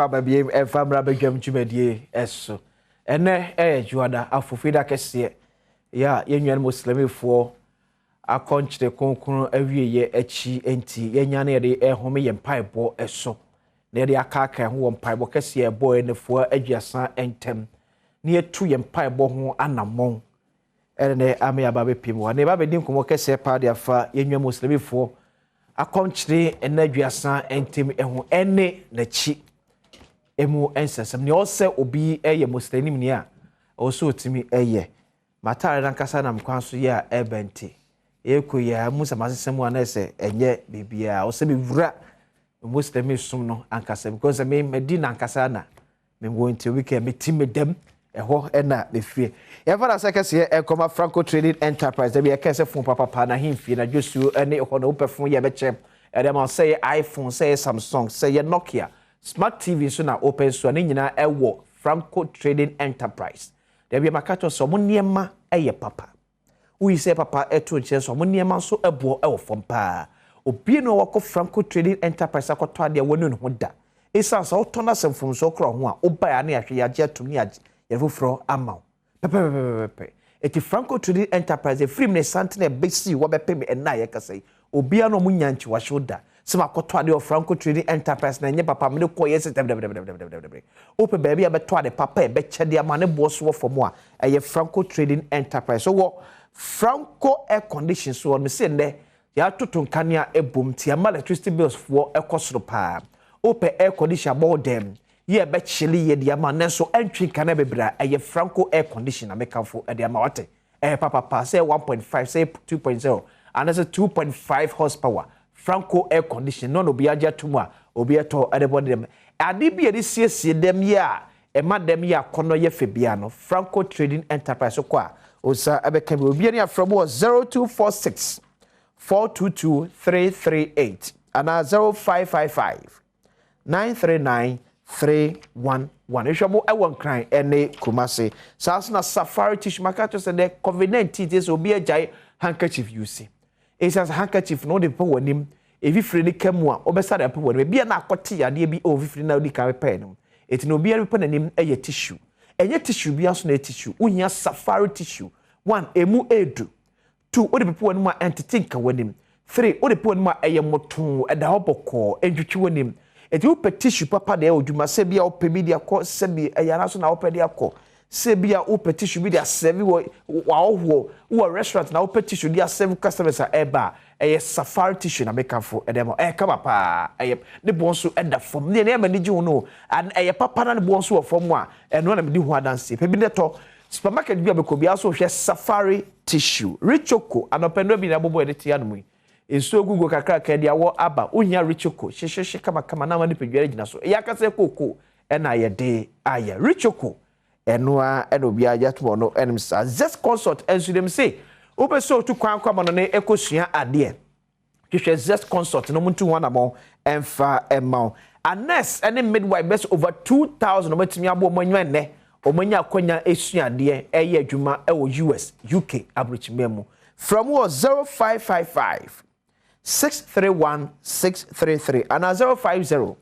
Ababiem e famra bedwam dwumadie eso ene juada afofida kese ya yenwan muslimifo akonchire konkon awieye achi enti yenya na yede ehome ye mpaebo eso na yede akaka ho mpaebo kese ye boy nefo adwasan entem na yetu ye mpaebo ho anamon ene ame ababe pim wa ne babe din komo kese pa de afa yenwan muslimifo akonchire enadwasan entem eho ene na chi emu ensesem ne ose obi eye muslimin ni a oso otimi eye matare nankasa na mkwanso ye a ebenti ekoya musa masesem ana ese enye bibia ose bewura muslimin sum no ankasa because me medina ankasa na me wonti obi ka metimedem eho na befie ye fara sekese ye ekoma Franco Trading Enterprise da bi ekese fun papa na himfie na Josu ene eho na opefun ye bechem ede ma say iPhone say Samsung say Nokia Smart TV so na open so na nyina ewo Franco Trading Enterprise. There be makato so mo niema eye papa. We say papa eto nche so mo niema so ebo ewo fom pa. Obi no wako Franco Trading Enterprise akoto ade wonu no da. Esa so to na semfom so kro ho a oba ya na yahwe ya je atumi ya yefofro ama. Pepe. Eti Franco Trading Enterprise free ne santene besi wo bepem ena ye kasai. Obi no mo nyanchi wa shoda. Sima koto ade of Franco Trading Enterprise na nye papa me ko yes ope baby abeto ade papa e be chede ama ne boss wo fomo a eye Franco Trading Enterprise so wo Franco air condition so me say ne ya toto nkania ebom ti ama electricity bills for ekosoro pa ope air condition about them ye be chili ye de ama ne so entry kana bebra eye Franco air condition na make for e de ama wate papa say 1.5 say 2.0 and say 2.5 horsepower Franco air condition no be aja tuma obi eto everybody dem ade bi ede siesie dem ya e ma dem ya kono ye febia no Franco Trading Enterprise kwa osa abeka bi obi ani from 0246 422 338 ana 0555 939 311 ehwemo ewon kran ene kumase sasna safari tissue market so the COVID-19 this obi ajai handkerchief use Esas handkerchief no de po wanim evifre ni kamu a obesa de po wanim bia na akote yade bi ovifre na odi ka pe no eti no bia pe nanim eye tissue enye tissue bia so na tissue uhia safari tissue 1 emu edu 2 odi po wanim a entity nka wanim 3 odi po wanim a eye moton eda hoboko entwitwi wanim eti wo pe tissue papa de odwuma se bia wo pe bi de akọ se bi eyana so na wo pe de akọ se bia wo pe tissue bi de serve wo restaurant na wo pe tissue de serve customers a eba safari tissue na make for edemo kama pa ne bonso eda form ne na mani ji no and papa na ne bonso wo form a eno na me di ho adanse pe bi ne to supermarket bi abeko bia so hwe safari tissue richoko anopendo bi na bobo ede tia no mu enso gugu kakra ka dia wo aba ohia richoko hye kama na mani pedware gina so yakase koko na ye de aye richoko enua enobi ajato no enimsa just consult ensu dem say obeso to kwan kwa no ne ekosua ade hwehwe just consult no muntu wana mo emfa emma anes ene midwife best over 2000 omatimi abo omanwa ne omanya akonya esua ade eye adwuma ewo US UK abrichimemu from 0555 631 633 and 050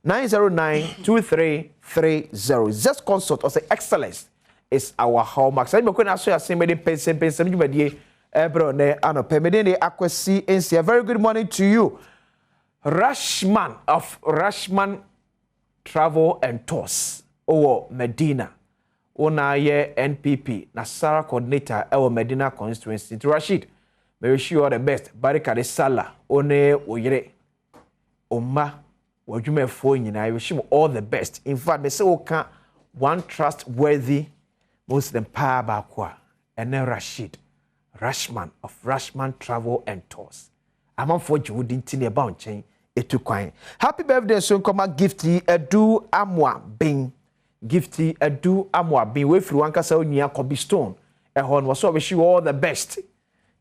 9092330 just consult or say excellence is our hallmark. So we can say somebody Mpensenpensemu dwumadie ebro ne anope medene akwasi ensi. A very good morning to you, Rashman of Rashman Travel and Tours owo Medina. Ona ye NPP Nasara coordinator ewo Medina constituency. Rashid, may wish you all the best. Barika de Sala one oyire Oma wajumefo nyina. I wish him all the best. In fact, me say oka one trustworthy Muslim pa bakwa ene Rashid Rashman of Rashman Travel and Tours. Amam for Judi ntini eba onchen etu kwan. Happy birthday so nkoma gifty edu amwa bin. Gifty edu amwa bin we firi wankasa onua Kobe Stone. Ehon wo so wish you all the best.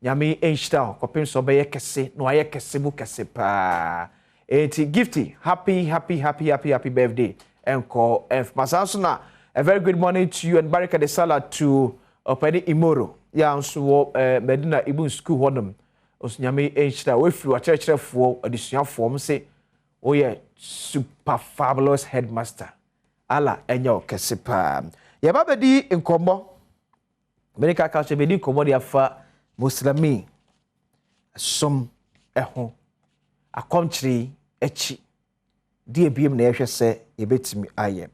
Nyame enhita kopem so be yekese no ayekese bu kese pa. Eti gifty happy birthday enko masanso na a very good morning to you and barika de sala to Openi Imoro ya nso Medina Ibn School honum osnyame enhira we firi wa church fo adisuafo m se Oye super fabulous headmaster. Ala enyo kesipa. Ya baba di inkombo. America culture be di inkombo di afa Muslimi. Som eho. Akomchiri echi. Di ebiem na ehwe se ebetimi aye.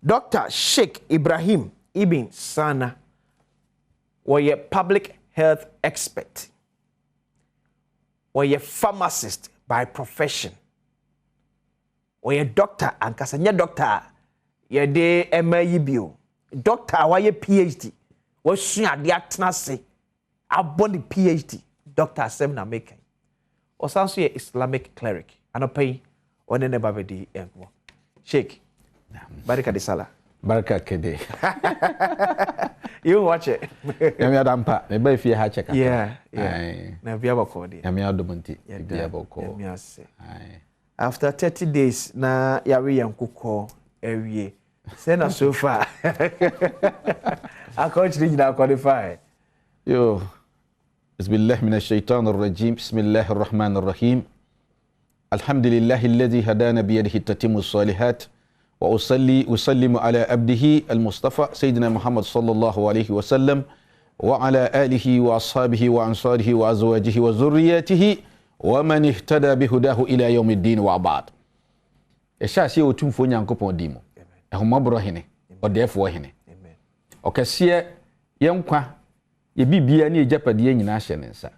Dr. Shiekh Ibrahim Ibn Saana was public health expert. Was pharmacist by profession. Was doctor and kasanya doctor. Ye de MIBO. Doctor was PhD. Was soon the atnase. Abon the PhD. Doctor Semna making. Was also a Islamic cleric. And a pay on an ebabedi enko. Sheikh. Barika di sala. Baraka kede. You watch it. Yami adampa. Maybe if you have check. Yeah. Na biaba ko di. Yami adomonti. Biaba ko. Yami ase. After 30 days na yawe yankuko ewie. Say na so far. Akọchiri nyina qualify. Yo. Bismillah minash shaitanir rajim. Bismillahir rahmanir rahim. Alhamdulillahi alladhi hadana biyadihi tatimmus salihat. وأصلي وسلم على عبده المصطفى سيدنا محمد صلى الله عليه وسلم وعلى آله وأصحابه وأنصاره وأزواجه وذرياته ومن اهتدى بهداه إلى يوم الدين وبعد. الشاسي وتنفو نيانكوبون ديمو هم مبروهين وديف وهين وكسيه ينكوا يبيبيا ني جابديه نينا شننسا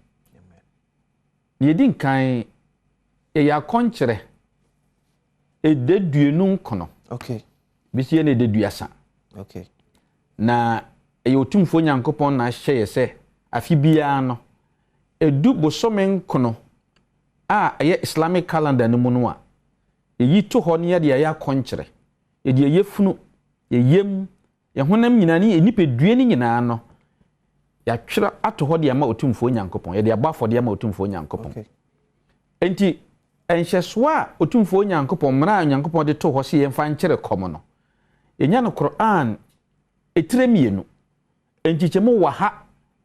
يدين كان يا كونچره ededuenu kono. Okay. Bisi ne deduasa. Okay. Na eyotumfo nyankopon na hye se afi bia no edu bosomen kono ye Islamic calendar no mu no a eyi to ho ne ye ya konkyere ye de yefunu ye yem ye honam nyina ne enipedue ne nyina no ya twera ato ho de ma otumfo nyankopon ye de abafo de ma otumfo nyankopon. Okay. Enti enhyeswa otumfo nyankopon mra nyankopon de to ho se yemfa nkyere kom no enya no Quran etiremienu enchichemu wa ha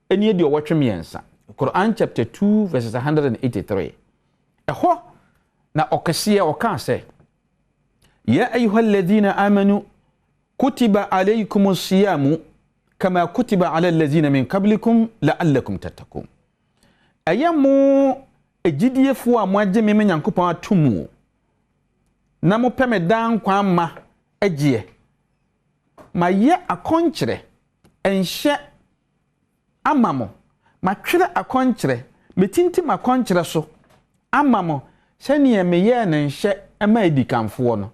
eni de owotwemiensa Quran chapter 2 verses 183 eho na okasiya okase ya ayyuhalladhina amanu kutiba alaykumus siyamu kama kutiba ala alladhina min qablikum la'allakum tattaqun ayamu ejidiefu amwaje meme nyankopon atumu na mo peme dan kwa ma agye ma ye akonkyere enhye amamo ma twere akonkyere metinti ma konkyere so amamo sene me ye ne nhye ama edikanfo no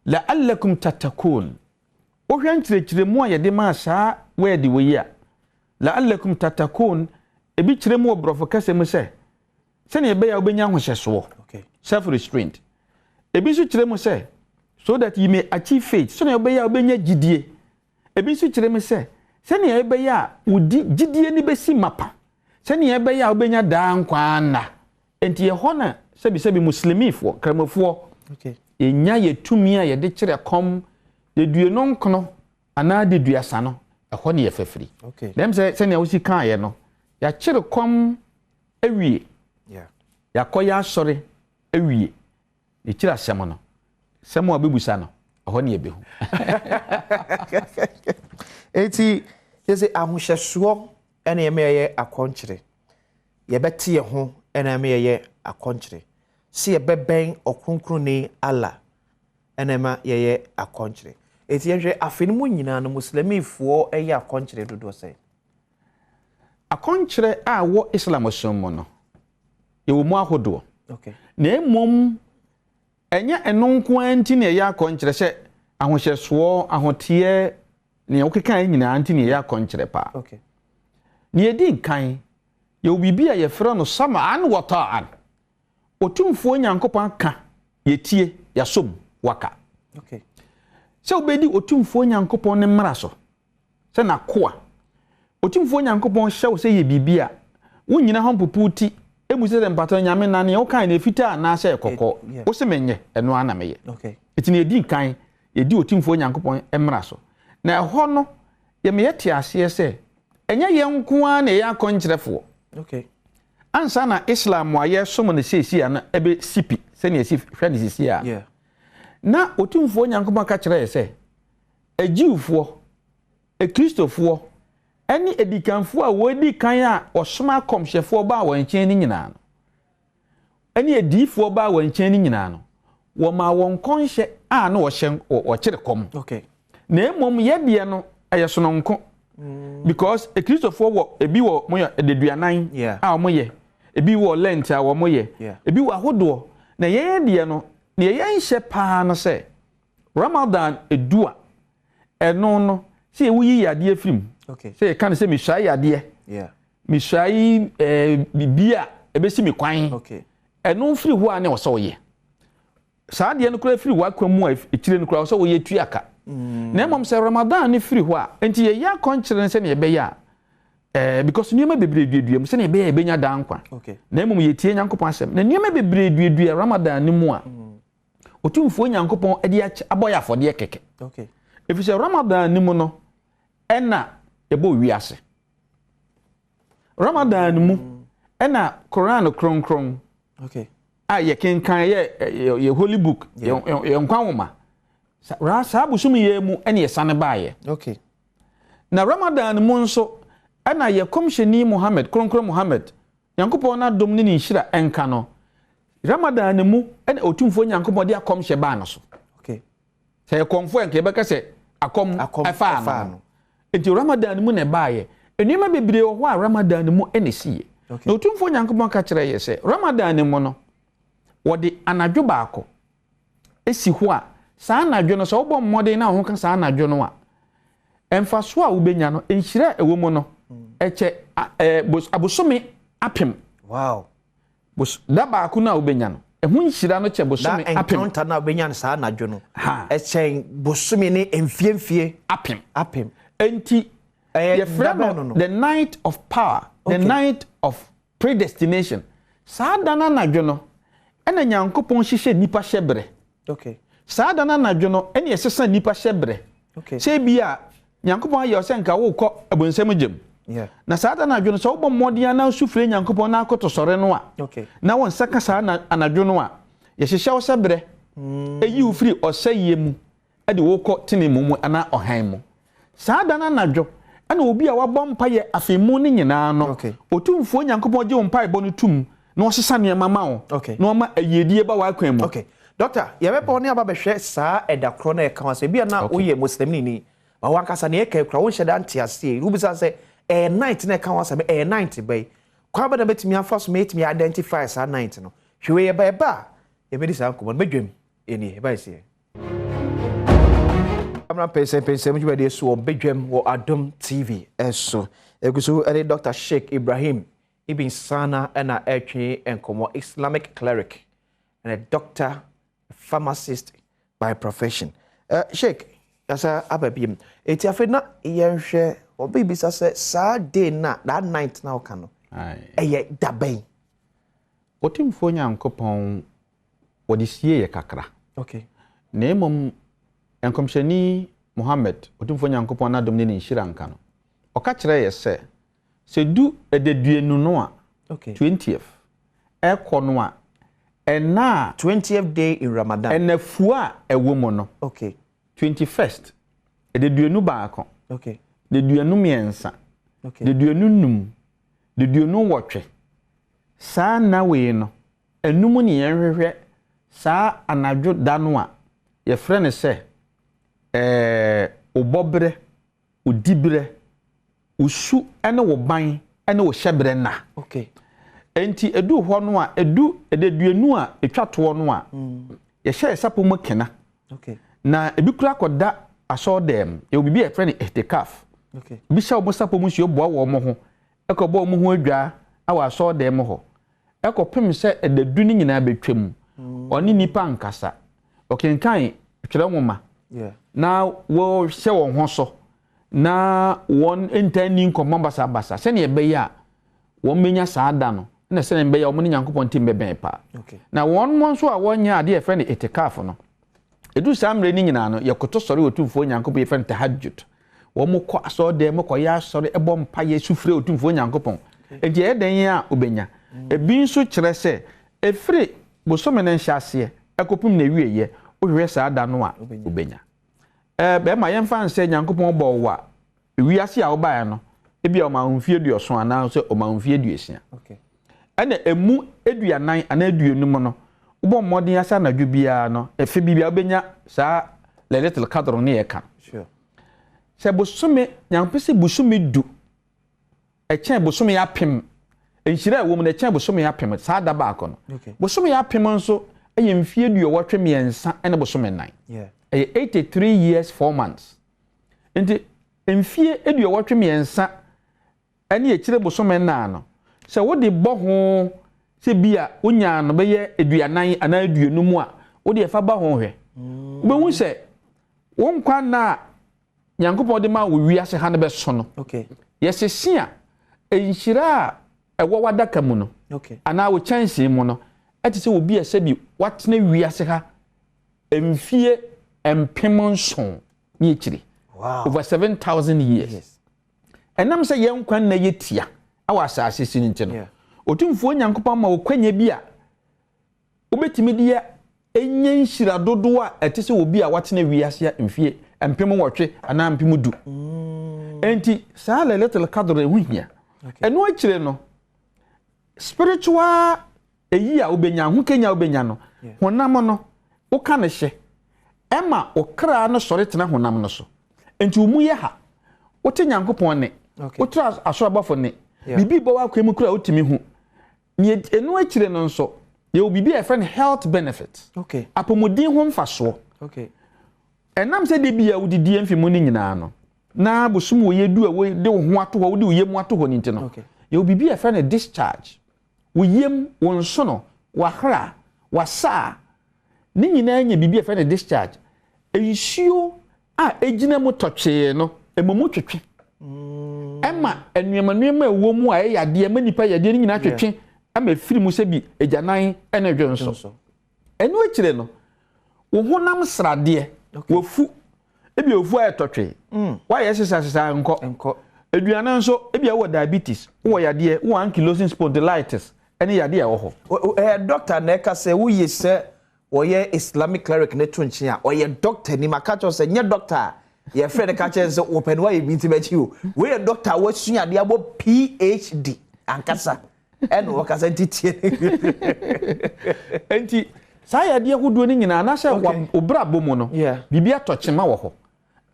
la'allakum tattaqun o hwankyerɛkyerɛ mu a yɛde ma saa wɛdi wei a la'allakum tattaqun ebi kyerɛ mu obrofo kase mu sɛ sene ebe ya obenya hohyeso self restraint ebi so kyerɛ mu sɛ so that you may achieve faith sene ebe ya obenya gidie ebi so kyerɛ mu sɛ sene ebe ya udi gidie ni besi mapa sene ebe ya obenya daa nkwa na enti ye hona sebi muslimifo kramofo enya yetumi a yɛde kyerɛ kom de due no nkono ana de duasa no ɛhɔ ne yɛfafiri dem sɛ sene wosi kan ye no ya kyerɛ kom awie yakoya asore awie ne kyerɛ asɛm no sɛm a bebusa no ɛhɔ ne yɛbehu eti yese ahohyeso ene yɛmɛyɛ akonkyere yɛbɛte yɛ ho ene yɛmɛyɛ akonkyere si yɛbɛbɛn ɔkronkronni Allah ene ma yɛyɛ akonkyere eti yɛhwɛ afeni mu nyina no muslimifoɔ ɛyɛ akonkyere dodo sɛ akonkyere a wɔ Islam som mu no yɛwɔ mu ahodoɔ na emom ɛnya ɛno nko anti ne yɛ akonkyere sɛ ahohyesoɔ ahoteɛ ne wokeka nyina anti ne yɛ akonkyere pa ne yɛdi nkan yɛwɔ bibi a yɛfrɛ no sam'an wa ta'an otumfuo nyankopɔn ka yɛtie yɛsom waka sɛ obedi otumfuo nyankopɔn ne mmara so sɛ nakoa otumfuo nyankopɔn hyɛ wo sɛ yɛ bibi a wo nyina ho poputi emu sɛ mpato nyame nane wo kan na fita na sɛ kokɔ wo se menye ɛno ana meye eti ne yɛdi nkan yɛdi otumfuo nyankopɔn mmara so na ɛhɔ no yɛme yɛte aseɛ sɛ ɛnyɛ yɛn nko a na yɛ akɔnkyerɛfo ansa na Islam wa yɛ som ne sesi ana ebe sipi sɛ ne si hwɛ ne sisi a yeah na otumfo nyankopɔn ka kyerɛ sɛ ajiwfo kristofo ɛne edikanfo a wodi kan a ɔsoma komhyɛfo ba wɔn nkyɛn ni nyinaa no ɛne edifo ba wɔn nkyɛn ni nyinaa no wɔma wɔn konhyɛ a na wɔkyere kom okay na emom yɛdeɛ no ɛyɛ sononko because kristofo wɔ ebi wɔ mo yɛ deduanan a wɔn yɛ ebi wɔ lent a wɔn yɛ ebi wɔ ahodoɔ na yɛdeɛ no na yɛnhyɛ paa no sɛ Ramadan edua ɛno no sɛ wuyi yadeɛ film okay sɛ kan sɛ misua yadeɛ misua yi bibia ebesi mi kwan okay ɛno firi ho a ne wɔsɛ wɔyɛ saa deɛ no kura firi hɔ akwa mu a ekyire no kura wɔsɛ wɔyɛ tuaka na mmom sɛ Ramadan ne firi hɔ a enti yɛyɛ akɔnkyerɛ sɛ ne yɛbɛyɛ a because nneɛma bebree duadua sɛ ne yɛbɛyɛ yɛbɛnya dankwa okay na mmom yɛtie Nyankopɔn asɛm na nneɛma bebree duadua Ramadan ne mu a otumfuo Nyankopɔn ɛde abɔyɛ afɔdeɛ kɛkɛ okay efisɛ Ramadan ne mu no ɛna yɛbɔ wiase Ramadan mu ɛna Quran kronkron okay a yɛ kenkan yɛ holy book yɛ nkwanwoma saa busum yɛ mu ɛna yɛ sane baayɛ okay na Ramadan mu nso ɛna yɛ komhyɛni Muhammad kronkron Muhammad Nyankopɔn na dom ne nhyira ɛnka no Ramadan mu ɛna otumfuo Nyankopɔn de akɔmhyɛ baa no so okay sɛ yɛ kɔmfo ɛnka yɛbɛka sɛ akɔm ɛfa no enti Ramadan mu na baayɛ enima bebree wɔ hɔ a Ramadan mu ɛna siye na otumfuo Nyankopɔn ka kyerɛ yɛ sɛ Ramadan mu no wɔde anadwo baako esi hɔ a saa anadwo no sɛ wobɔ mmɔden na ho ka saa anadwo no a ɛmfa so a wobɛnya no enhyira ɛwɔ mu no ɛkyɛ abosome apem wow da baako na wobɛnya no ɛho nhyira no kyɛ bosome apem na encounter na wobɛnya no saa anadwo no ɛkyɛn bosome ne mfiemfie apem enti yɛfrɛ no the night of power the night of predestination saa da na anadwo no ɛna Nyankopɔn hyehyɛ nipa hyɛbrɛ okay saa da na anadwo no ɛna yɛsesa nipa hyɛbrɛ okay sɛ bia Nyankopɔn ayɛ sɛ nka wo kɔ abonsɛm gyem na saa da anadwo no sɛ wobɔ mmɔden na sufre Nyankopɔn na akoto sɔre no a okay na wɔn saka saa anadwo no a yɛhyehyɛ wo hyɛbrɛ ɛyi wo firi ɔsɛyɛ mu ɛde wo kɔ tene mu ana ɔhan mu saa da na anadwo ɛna obi a wabɔ mpayɛ afemu ne nyinaa no otumfuo Nyankopɔn gye wo mpaebɔ no tum na wɔsesa nneɛma ma wo na wɔma ayiedie ba wakwan mu okay doctor yɛbɛpɔ ne aba bɛhwɛ saa ɛda korɔ na ɛka wasa bia na woyɛ muslimni ni ma wankasa ne yɛka kura wo hyɛ da nte ase wobisa sɛ night na ɛka wasa night bɛyi kwa ba na betimi afa so metimi identify saa night no hwe yɛ ba ɛba yɛbɛdi saa nkɔmɔ bedwam ɛni ɛba ɛsɛ Ibrahim Mpensenpensemu dwumadie so wɔ bedwam wɔ Adom TV ɛso eguso ɛne Dr. Shiekh Ibrahim Ibn Saana ɛna ɛtwe nkɔmɔ Islamic cleric and a doctor pharmacist by profession Sheikh yasa ababiem eti afi na yɛnhwɛ obibi sɛ saa day na that night na ɔka no ɛyɛ daben otimfo Nyankopɔn wɔde sie yɛ kakra okay na emom enkomhyɛni Muhammad otimfo Nyankopɔn na dom ne nhyira nka no ɔka kyerɛ yɛ sɛ du ededuenu no a okay 20th ɛkɔ no a ɛna 20th day in Ramadan ɛnafu a ɛwɔ mu no okay 21st ededuenu baako okay deduenu mmiɛnsa okay deduenu num deduenu wɔtwe saa na wei no enum ne yɛnhwehwɛ saa anadwo da no a yɛfrɛ ne sɛ obɔbrɛ odibrɛ usu ene wo ban ene wo hyɛbrɛ na okay enti edu hɔ no a edu ededuenu a etwato no a yɛhyɛ sapo mu kena okay na ebi kura kɔda asɔdɛm e obi bi yɛfrɛ ne ihtikaf okay bi hyɛ wo sapo mu hye boa wo mo ho ɛkɔbɔ mo ho adwa awa asɔdɛm hɔ ɛkɔpem sɛ ededu ne nyinaa betwam ɔne nipa nkasa ɔkenkan twere nwoma na wo hyɛ wo ho so na won entani nkɔmmɔ basa sɛ ne ɛbɛyɛ a wɔn menya saa da no na sɛ ne ɛbɛyɛ wɔn ne Nyankopɔn tim bɛbɛn pa na wɔn mo nso a wɔnya ade ɛfɛ ne itikaf no edu saa mmerɛ ni nyinaa no yɛkoto sɔre otumfuo Nyankopɔn yɛfɛ ne tahajjud wɔn mo kɔ asɔre mo kɔ yɛ asɔre ɛbɔ mpa yɛ sufre otumfuo Nyankopɔn enti ɛyɛ dan a obenya ebi nso kyerɛ sɛ efiri bosome ne nhyase ekopum na wieye ohwe saa da no a obenya be ma yemfa nse nyankopon bɔ wa wiase a wo baa no ebia o ma honfie duoso ana so o ma honfie duesia okay ana emu eduanan ana eduonum no wo mmɔden asa na dwubia no efe bibia obenya saa leletel kadro ne yeka sure se bosome nyampese bosome du echen bosome ya pem enhyira wo mu na echen bosome ya pem saa da ba no okay bosome ya pem nso eye mfie duowɔtwe miensa ene bosome nan yeah 83 years 4 months enti mfie duowɔtwe miensa ene ekire bosome nan no se wo de bɔ ho se bia onya no beye eduanan ana aduonum a wo de fa ba ho hwɛ wo hu se wo nkwa na nyankopɔn de ma wo wiase ha ne be so no okay yesese a enhyira a ɛwɔ wadaka mu no okay ana wo chance mu no etise obi ese bi watena wiase ha mfie empemon ni ekire wow over 7,000 years yes enam se yenkwan na yetia awa asase sini nti no yeah otumfuo nyankopɔn ma wo kwanya bi a obetimi de enye nhyira dodo a etise obi a watena wiase a mfie empemon wɔtwe ana empemu du enti saa little kadro ehunhia eno akire no spiritual eyi a obenya ho kenya obenya no honam no wo ka ne hye ema okra no sɔre tena honam no so enti umu ye ha wote nyankopɔn ne wotra asorabafo ne bibi bo wa kwemu kura otimi hu ne eno akire no nso ye obibi a friend health benefit okay apomodin ho mfaso okay enam se de bia wodidi emfimu ni nyina no na bosum wo yedu a wo de wo ho ato ho wo de wo yem ato ho ni nti no ye obibi a friend discharge wo yem wo nso no wahra wasa ni nyina anya bibi a friend discharge eyisuo a ejina mu tɔtwe no emomu twetwe ema enuema ewo mu a yade ema nipa yade ni nyina twetwe ama firi mu se bi ejanan ena dwonso enu akire no wo honam srade wo fu ebi ofu a tɔtwe wa yesesa nko eduana nso ebi a wo diabetes wo yade wo ankylosing spondylitis ene yade a wo ho doctor na ka se wo yese oye Islamic cleric ne tunchi a oye doctor ni makacho se nye doctor ye friend ka che se open wa ye binti bachi o we ye doctor wa suade abo PhD ankasa eno wo kasa titie enti sa ya de hodo ni nyina na se obra bomu no bibia tochema wo ho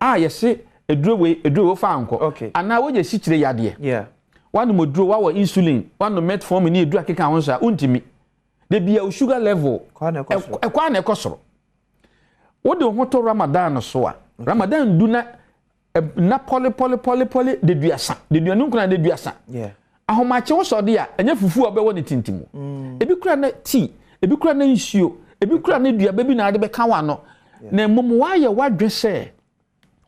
a ye se eduro fa anko ana wo je sikire yade wanu moduro wa wo insulin wanu metformin ni eduro akeka ho so a untimi de bia sugar level kwa na ekosoro wo de ho to Ramadan so a Ramadan du na poli de duasa de duanu kuna de duasa ahomache wo so de a enya fufu obewo ne tintimu ebi kura na tea ebi kura na nsuo ebi kura na dua bebi na ade be ka wa no na momo wa ye wadwe se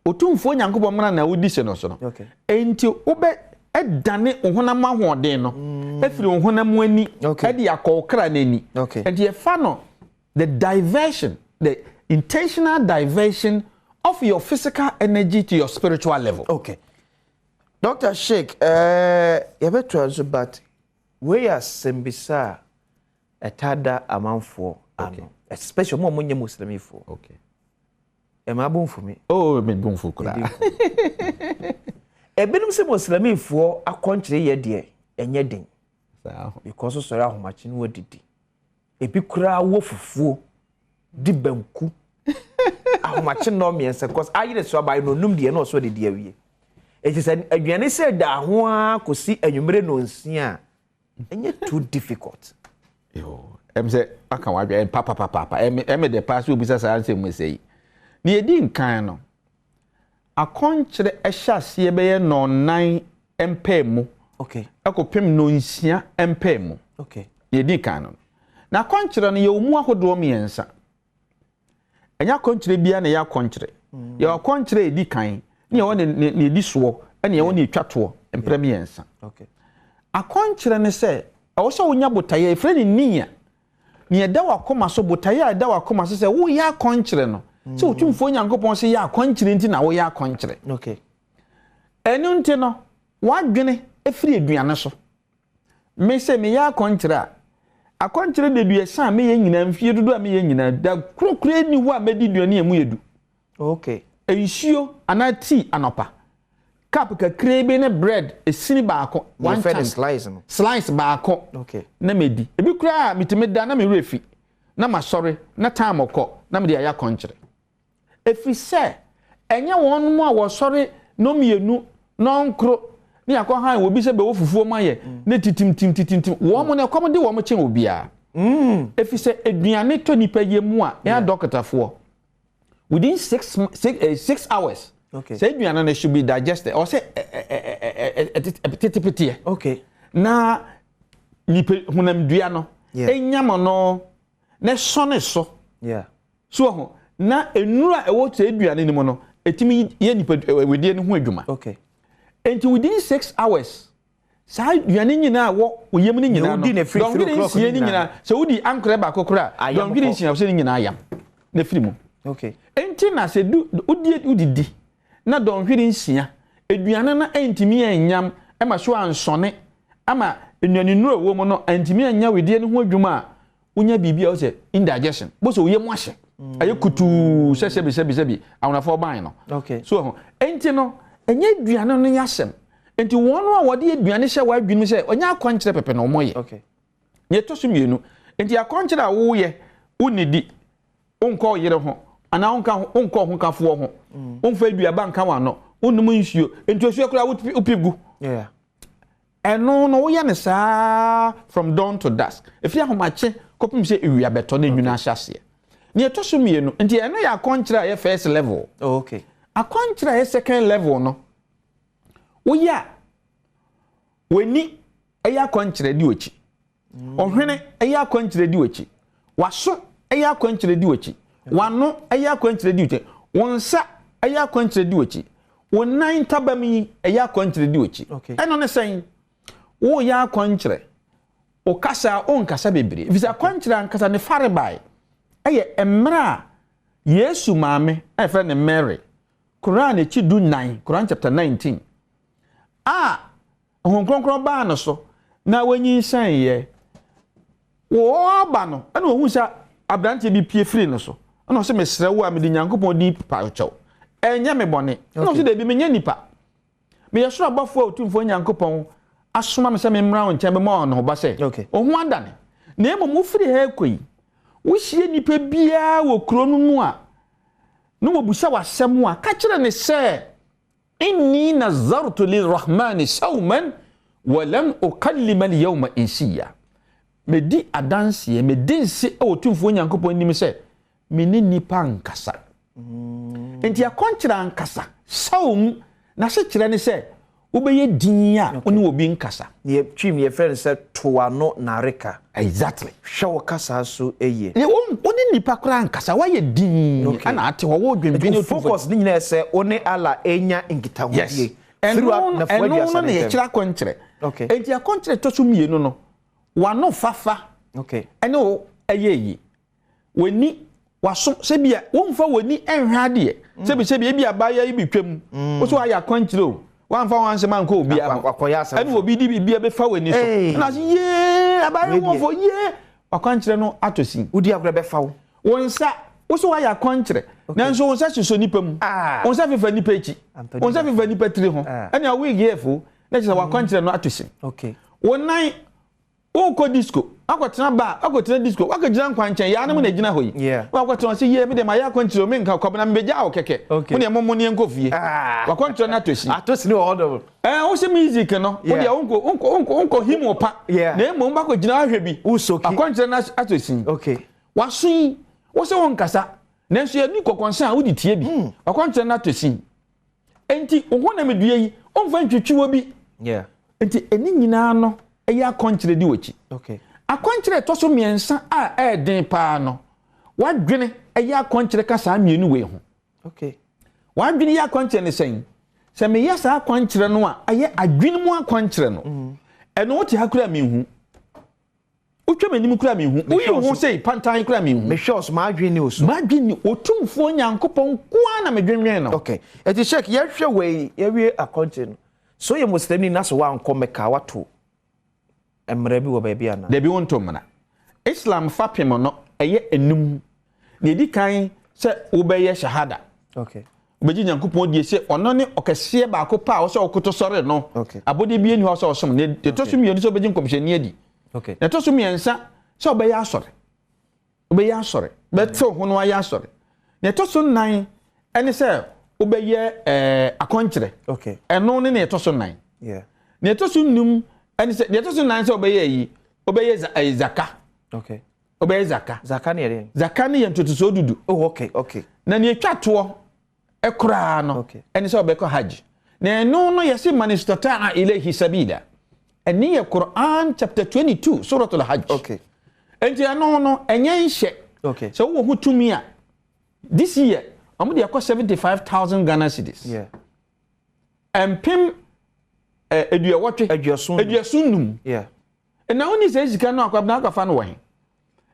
otumfo nyankopɔ mra na wodi se no so no enti obe edane ohonam ahoden no efiri ohonam ani edi akokra nani and ye fa no the diversion the intentional diversion of your physical energy to your spiritual level okay Dr. Sheikh you better also but we are sembisa etada amanfo ano especially mo monye muslimifo okay am abun for me oh me bun fu kura ebenum se muslimifo akonkyere ye de enye den because sorry ahomachi no wadidi ebi kura wo fufuo di banku ahomachi no miense cause ayire so abai no num de no so de awie eti se aduane se da ho a kosi anwumere no nsia enye too difficult yo emse aka wa dwa papa em de pass obi sasa ansem mesei ni edi nkan no akonkyere ehya be ye no nan empemu okay akopem no nsia empemu okay ni edi kan no na akonkyere no ye omu ahodo miensa enya akonkyere bia na ye akonkyere ye akonkyere edi kan ni ye won ne edi so ene ye won ne twato empremiensa okay akonkyere ne se awo so wonya botaye efre ni nia ni eda wakoma so botaye eda wakoma so se wo ya akonkyere no so otumfo nyankopon se ya akonkyere nti na wo ya akonkyere okay enu nti no wadwene efiri aduane so me se me ya akonkyere a akwankyere de dua san me ye nyina mfie dodo a me ye nyina da krokre ni ho a me di duane emu yedu okay ensuo ana tea anopa cup kakre be ne bread esini baako one time slice baako okay na medi ebi kura mitime da na me refi na ma sorry na time okọ na me de aya kwankyere efi se enye won mu a wo sorry no mienu no nkro ni akọ han obi se be wo fufuo maye na titim wo mo na kom de wo mo chen obia efi se eduane to nipa ye mu a ya doctor fo within 6 hours okay say eduane na should be digested or say petite okay na nipa hunam dua no enyam no na sone so so ho na enura e wo te eduane ni mo no etimi ye nipa wedie ne ho adwuma okay and within 6 hours sa eduane nyina wo oyem ni nyina no don gidi sie ni nyina so wudi ankre ba kokora don gidi sie so ni nyina ayam na firi mu okay enti na se udidi na don hwiri nsia eduane na entimi enyam e ma so ansone ama enuane nuro wo mo no entimi enya wedie ne ho adwuma unya bibia o se indigestion bo so oyem ahye aye kutu sebi awonafo ban no okay so enti no enye eduane no yasem enti wonu a wode eduane hye wa adwunu se onya akwankyere pepe no moye okay ye to so mienu enti akwankyere a wo ye unidi onko yire ho ana onko ho kafo ho onfa eduaba nka wa no onum nsuo enti osuo kura upigu eno no wo ye ne saa from dawn to dusk efi ahomache kopim se ewia beto na edwuna ahyase ni eto so mienu enti eno ya akwankyere ye first level okay akwankyere ye second level no wo ya weni eya akwankyere di ochi ohwene eya akwankyere di ochi waso eya akwankyere di ochi wano eya akwankyere di ochi wonsa eya akwankyere di ochi wonan tabami eya akwankyere di ochi eno ne sen wo ya akwankyere o kasa on kasa bebre visa akwankyere ankasa ne farebai eye emra Yesu maame efe ne Mary Quran echi du 9 Quran chapter 19 ohun ba no so na wanyi san ye wo ba no ana ohun sa abrante bi pie free no so ana so mesre wo a me di Nyankopon di pa chow enya me bone na so de bi menye nipa me yeso abafo otumfo Nyankopon asoma me se me mra won chen be ma no ba se ohun adane na emom free ha koi wo hie nipa bia wo kro no mu a no mo busa wasem a ka kire ne se inni nazartu lirrahmani sawman wa lam ukallima alyawma insiya medi adanse medi nsi otumfo Nyankopon nim se meni nipa nkasa enti akonkyera nkasa sawm na se kire ne se ubeye dinya oni obi nkasa ye twim ye friend say toano nareka exactly hwe kasa so eye oni nipa kra nkasa wa ye din ana ate wo dwendwen focus ni nyina say oni ala enya ngita hodie eno na ye kira konkyere enti akonkyere to so mienu no wano fafa ene eyeyi weni waso sebia wonfa woni enhwade sebia bia baya yi bitwam wo so aya konkyere o wanfa wansema nko obi a ene obi di bibia be fa weni so na ye abaye wonfo ye akwankyere no atosin udi agre be fa wonsa wo so aya konkyere nanso wonsa hyeso nipa mu wonsa fefa nipa echi wonsa fefa nipa tiri ho ene a wig yefo na kyesa wakwankyere no atosin wonan uko disco akotena ba akotena disco wakagina nkwankyere ya anam na gina hoyi wakotena se ye me de ma ya kwankyere me nka kwabna mbeja o keke mo ne momo ne nkofie wakwankyere na atosin o order wo se music no wo de onko himo pa na emo mba ko gina ahwe bi wakwankyere na atosin wasun wo se won kasa nanso ye ni kokonsa a wo di tie bi wakwankyere na atosin enti wo na medue yi onfa ntwetwiwo bi enti eni nyina no eya akonkyere di wachi akonkyere to so miensa a den pa no wadwene eya akonkyere ka sa mienu we ho wadwene ya akonkyere ne sen se me ya sa akonkyere no a aye adwene mu akonkyere no eno wo ti hakura mihu utwa manim kura mihu uyi ho sei pantan kura mihu me shows ma adwene osu ma adwene otumfo Nyankopon kwa na medwenwen no eti check ye hwe we ye wie akonkyere no so ye muslim ni na so wa anko meka wato emre bi wo ba bia na de bi wonto mna Islam fapem no eye enum na edi kan se obeye shahada okay obeji nyankopon die se ono ne okese ba ko pa wo se okoto sore no abode bi eni ho se osom ne to so mi oni se obeji nkomhye adi okay na to so mi ensa se obeye asore beto ho no aye asore na to so nan ene se obeye akonkyere okay eno ne to so nan yeah na to so num ene se na to so nan se obeye yi obeye zaka okay obeye zaka ne yere zaka ne yentotoso odudu oh okay na ne twato ekura no ene se obeko hajj na eno no yesi manistata ilayhi sabila eni ye Quran chapter 22 suratul hajj okay enti eno no enye nhye okay so wo hutumi a this year omo de yakọ 75,000 Ghana cedis yeah empim eduasunum yeah na oni se sika no akwabna akafa no won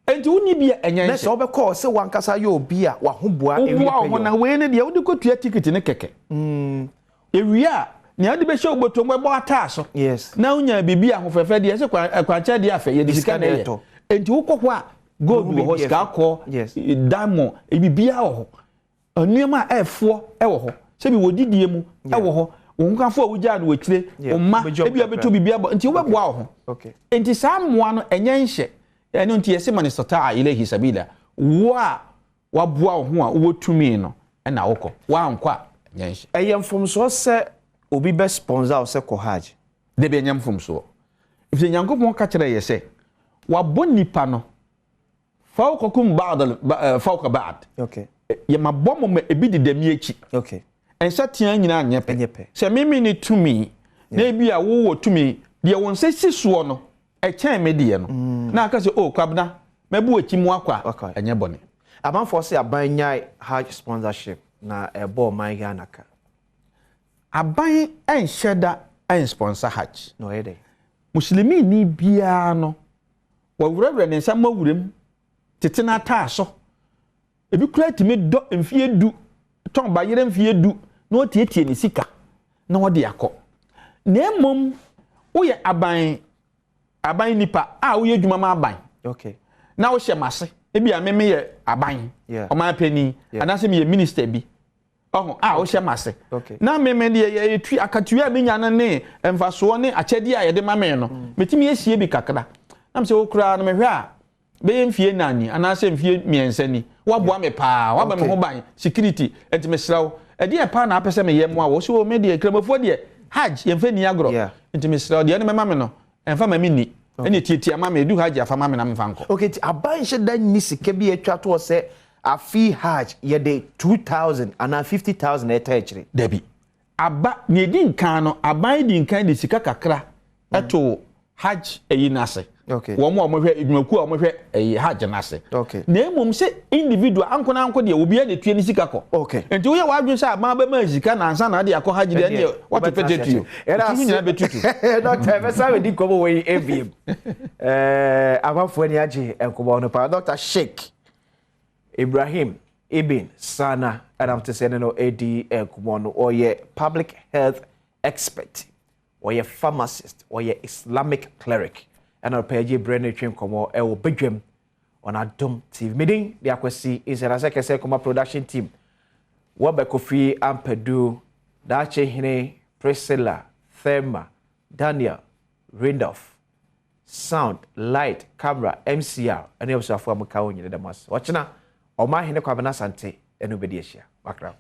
enti woni bia enye nhye na so obekọ se wankasa ye obi a wahoboa ewi pe na we ne de wodi kotua ticket ne keke ewia ni ade be hye obotom ebo ataso yes na unya bibi ahofefe de se kwancha de afa ye de sika na ye enti wokọ a gold wo sika akọ diamond ebibia wo anuema efo ewo ho se bi wodidie mu ewo ho wonkafo a wugya no wetire omma ebia beto bibia enti wo beboa wo okay enti saa moa no enye nhye ene enti yesi manistata ilahi sabila wo a waboa wo ho a wotumi no na wokọ wa nkwa enye nhye eyemfomso se obi be sponsor o se ko hajj de be nyamfomso ife nyankopon ka kire ye se wabọ nipa no fawqakum fawqa ba'd okay ye mabom ma ebi de demi echi okay ensa tia nyina anyepe se mimi ni tumi na ebi a wo tumi de won se sisuo no e kyan me de no na aka se oh kwabna mabu echi mu akwa enye bone amanfo se aban nyai hajj sponsorship na ebo man Ghana ka aban enhyeda en sponsor hajj no ede muslimi ni bia no wawurawura ne nsam mawuram tetena taaso ebi kura timi do mfie du ton ba yere mfie du na otietie ni sika na wode yakọ na emom wo ye aban nipa a wo ye dwuma ma aban okay na wo hye mase ebi a meme ye aban o ma pani anase me ye minister bi oh a wo hye mase na meme de ye twi akatua me nya ne emfaso ne akyede a ye de ma me no metimi yesie bi kakra na mse wo kura no mehwe a be mfie nani anase mfie miensa ni waboa me pa waba me ho ban security enti mesrawo ede e pa na apese me yem a wo so me de kramofo de hajj yemfa ni agro enti mesrawo de ne mema me no emfa ma me ni ene tietia ma me du hajj afa ma me na me fa nko okay ti aban hye dan ni sika bi atwa to se afi hajj ye de 2000 ana 50,000 etachire dabi aba ne di nkan no aban di nkan de sika kakra eto hajj eyinase okay wo mo hwe edwumaku a mo hwe hajj nase okay na emom se individual anko de obi e de tue ni sika ko okay enti wo ye wa dwen sa ma be ma sika na ansa na de akọ hajj de ne what petetu era nyina betutu doctor Mesa we di kobo we ABM abafo ni age enkobo no pa Dr. Shiekh Ibrahim Ibn Saana Adam Tesene no AD enkobo no oye public health expert oye pharmacist oye Islamic cleric and page brain train komo e wo Badwam on Adom TV meeting the akwasi is a sekese koma production team Kofi Ampedu Dache Hine Priscilla Thema Daniel Randolph sound light camera MCR and also for amaka wonye the mas watchna o ma hine kwabena sante enu bedi ehia bakra